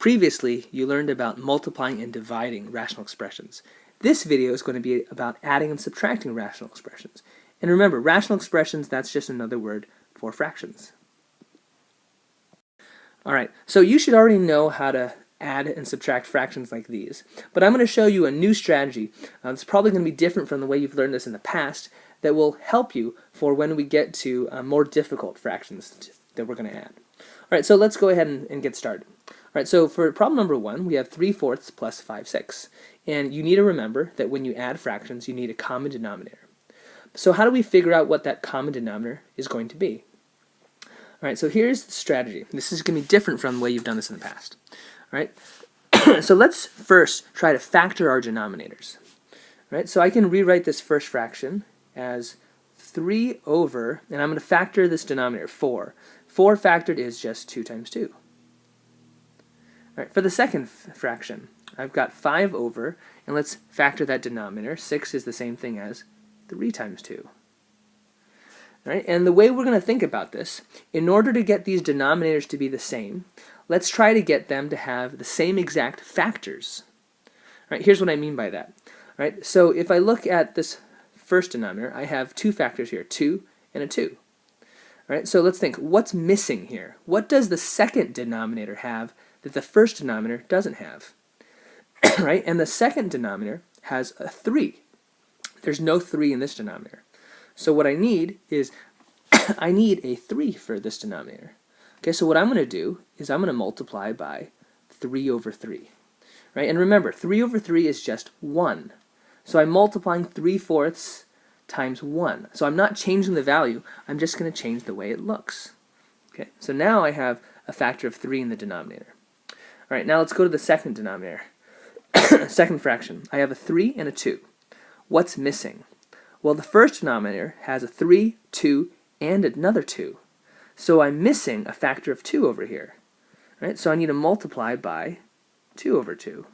Previously, you learned about multiplying and dividing rational expressions. This video is going to be about adding and subtracting rational expressions. And remember, rational expressions, that's just another word for fractions. Alright, so you should already know how to add and subtract fractions like these. But I'm going to show you a new strategy. It's probably going to be different from the way you've learned this in the past that will help you for when we get to more difficult fractions that we're going to add. Alright, so let's go ahead and get started. Alright, so for problem number 1, we have 3/4 plus 5/6. And you need to remember that when you add fractions, you need a common denominator. So how do we figure out what that common denominator is going to be? Alright, so here's the strategy. This is going to be different from the way you've done this in the past. Alright, so let's first try to factor our denominators. Alright, so I can rewrite this first fraction as 3 over, and I'm going to factor this denominator, 4. 4 factored is just 2 times 2. Alright, for the second fraction, I've got 5 over, and let's factor that denominator. 6 is the same thing as 3 times 2. Alright, and the way we're going to think about this, in order to get these denominators to be the same, let's try to get them to have the same exact factors. Alright, here's what I mean by that. Alright, so if I look at this first denominator, I have two factors here, 2 and a 2. Alright, so let's think, what's missing here? What does the second denominator have that the first denominator doesn't have? Right, and the second denominator has a 3. There's no 3 in this denominator. So what I need is, I need a 3 for this denominator. Okay, so what I'm going to do is I'm going to multiply by 3 over 3. Right, and remember, 3 over 3 is just 1. So I'm multiplying 3/4 times 1. So I'm not changing the value, I'm just going to change the way it looks. Okay, so now I have a factor of 3 in the denominator. Alright, now let's go to the second denominator. Second fraction. I have a 3 and a 2. What's missing? Well, the first denominator has a 3, 2, and another 2. So I'm missing a factor of 2 over here. Right? So I need to multiply by 2 over 2.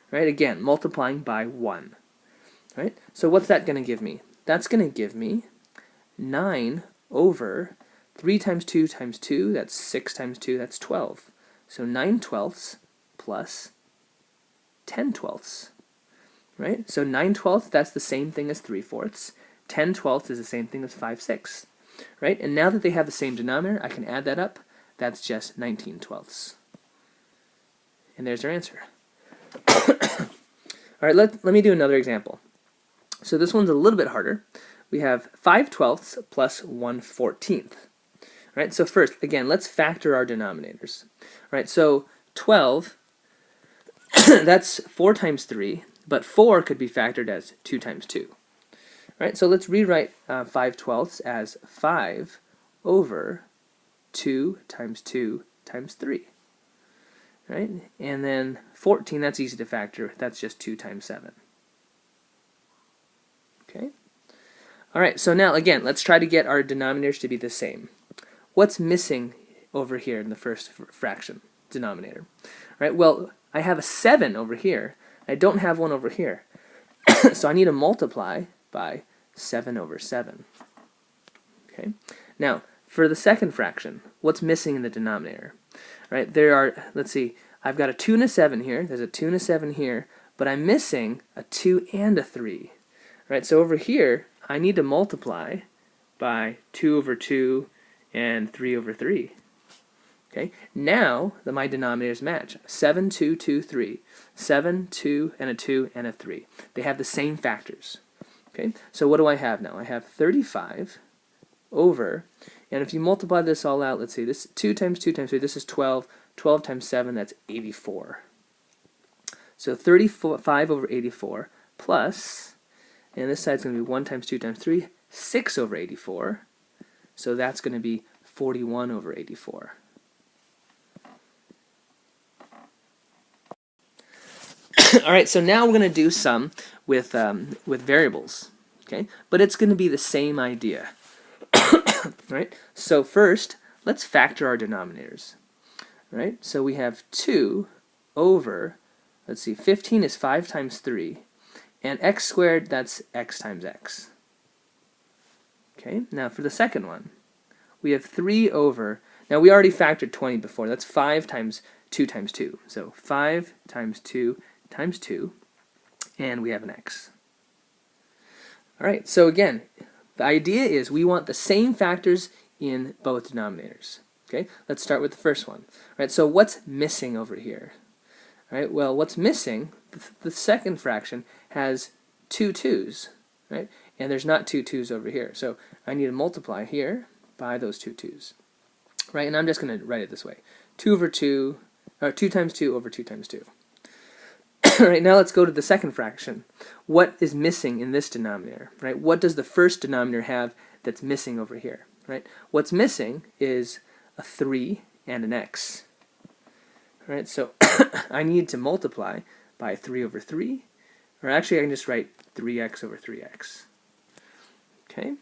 Right? Again, multiplying by 1. Right? So what's that going to give me? That's going to give me 9 over 3 times 2 times 2, that's 6 times 2, that's 12. So 9/12 plus 10/12. Right? So 9/12, that's the same thing as 3/4. 10/12 is the same thing as 5/6. Right? And now that they have the same denominator, I can add that up. That's just 19/12. And there's our answer. Alright, let me do another example. So this one's a little bit harder. We have 5/12 plus 1/14. Right? So first, again, let's factor our denominators. Right? So 12, that's 4 times 3, but 4 could be factored as 2 times 2. Right? So let's rewrite 5/12 as 5 over 2 times 2 times 3. Right? And then 14, that's easy to factor. That's just 2 times 7. Okay? Alright, so now again, let's try to get our denominators to be the same. What's missing over here in the first fraction denominator? Right? Well, I have a 7 over here. I don't have one over here. So I need to multiply by 7 over 7. Okay? Now, for the second fraction, what's missing in the denominator? Right? There are, let's see, I've got a 2 and a 7 here. There's a 2 and a 7 here, but I'm missing a 2 and a 3. Right? So over here, I need to multiply by 2 over 2 and 3 over 3. Okay? Now that my denominators match. 7, 2, 2, 3. 7, 2, and a 2, and a 3. They have the same factors. Okay? So what do I have now? I have 35 over, and if you multiply this all out, let's see, this 2 times 2 times 3, this is 12. 12 times 7, that's 84. So 35 over 84 plus, and this side's going to be 1 times 2 times 3, 6 over 84. So that's going to be 41 over 84. Alright, so now we're going to do some with variables. Okay? But it's going to be the same idea. Right? So first, let's factor our denominators. Right? So we have 2 over, let's see, 15 is 5 times 3, and x squared, that's x times x. Okay, now for the second one, we have 3 over, now we already factored 20 before, that's 5 times 2 times 2. So 5 times 2 times 2, and we have an x. All right, so again, the idea is we want the same factors in both denominators. Okay, let's start with the first one. All right, so what's missing over here? All right, well, what's missing, the second fraction has 2 2's, right? And there's not 2 2's over here. So I need to multiply here by those 2 2's. Right, and I'm just going to write it this way. 2 over 2, or 2 times 2 over 2 times 2. All right, now let's go to the second fraction. What is missing in this denominator? Right, what does the first denominator have that's missing over here? Right, what's missing is a 3 and an x. All right, so I need to multiply by 3 over 3, or actually I can just write 3x over 3x. Okay,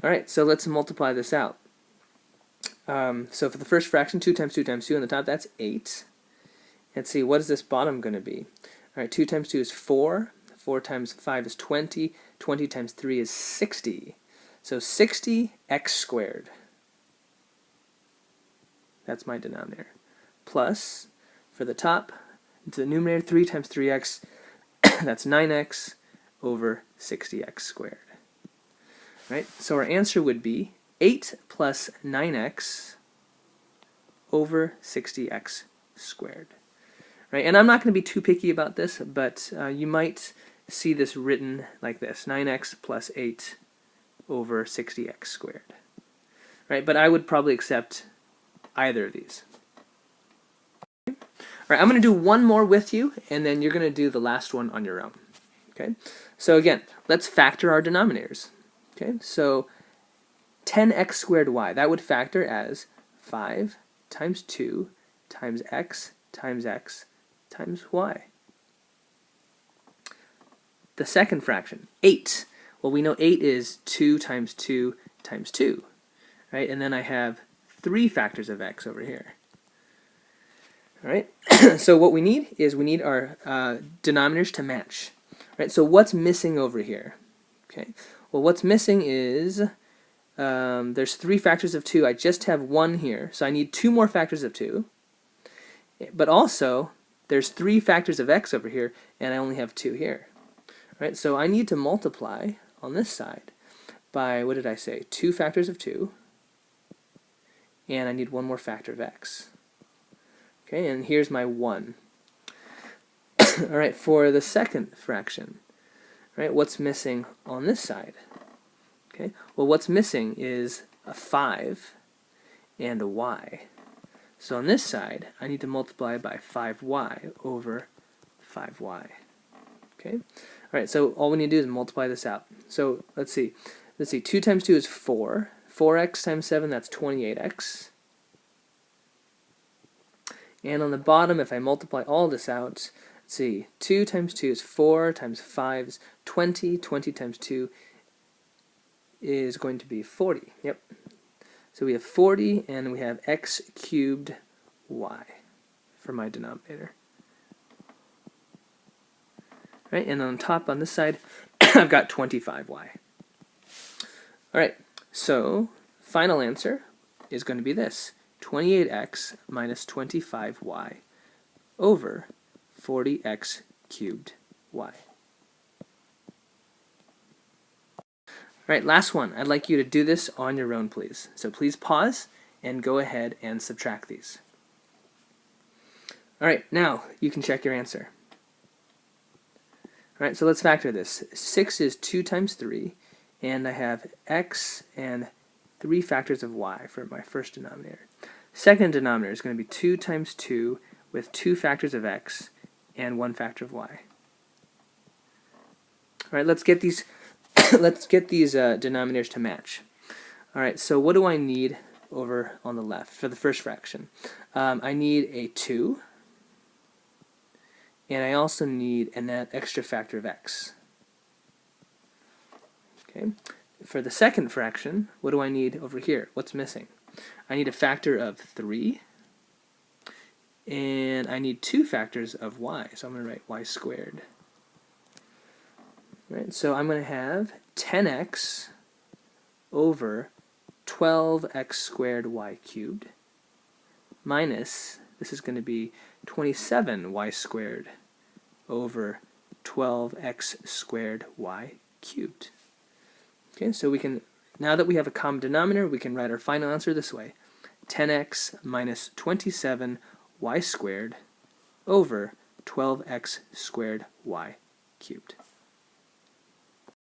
all right, so let's multiply this out. So for the first fraction, 2 times 2 times 2 on the top, that's 8. Let's see, what is this bottom going to be? All right, 2 times 2 is 4. 4 times 5 is 20. 20 times 3 is 60. So 60x squared. That's my denominator. Plus, for the top, into the numerator, 3 times 3x, that's 9x over 60x squared. Right? So our answer would be 8 plus 9x over 60x squared. Right? And I'm not going to be too picky about this, but you might see this written like this, 9x plus 8 over 60x squared. Right? But I would probably accept either of these. All right, I'm going to do one more with you, and then you're going to do the last one on your own. Okay? So again, let's factor our denominators. Okay? So 10x squared y, that would factor as 5 times 2 times x times y. The second fraction, 8. Well, we know 8 is 2 times 2 times 2. Right? And then I have 3 factors of x over here. All right? So what we need is we need our denominators to match. Right? So what's missing over here? Okay. Well, what's missing is there's 3 factors of 2. I just have 1 here, so I need 2 more factors of 2. But also, there's 3 factors of x over here, and I only have 2 here. All right? So I need to multiply on this side by, what did I say, 2 factors of 2, and I need 1 more factor of x. Okay, and here's my 1. All right, for the second fraction, right, what's missing on this side? Okay, well, what's missing is a 5 and a y. So on this side, I need to multiply by 5y over 5y. Okay, all right, so all we need to do is multiply this out. So let's see. 2 times 2 is 4. 4x times 7, that's 28x. And on the bottom, if I multiply all this out, let's see, 2 times 2 is 4, times 5 is 20, 20 times 2 is going to be 40. Yep. So we have 40, and we have x cubed y for my denominator. Right, and on top, on this side, I've got 25y. All right, so final answer is going to be this. 28x minus 25y over 40x cubed y. All right, last one. I'd like you to do this on your own, please. So please pause and go ahead and subtract these. All right, now you can check your answer. All right, so let's factor this. 6 is 2 times 3, and I have x and 3 factors of y for my first denominator. Second denominator is going to be 2 times 2 with 2 factors of x and 1 factor of y. All right, let's get these denominators to match. All right, so what do I need over on the left for the first fraction? I need a 2, and I also need an extra factor of x. Okay. For the second fraction, what do I need over here? What's missing? I need a factor of 3, and I need 2 factors of y, so I'm going to write y squared. Right, so I'm going to have 10x over 12x squared y cubed minus this is going to be 27y squared over 12x squared y cubed. Okay, so we can, now that we have a common denominator, we can write our final answer this way: 10x minus 27y squared over 12x squared y cubed.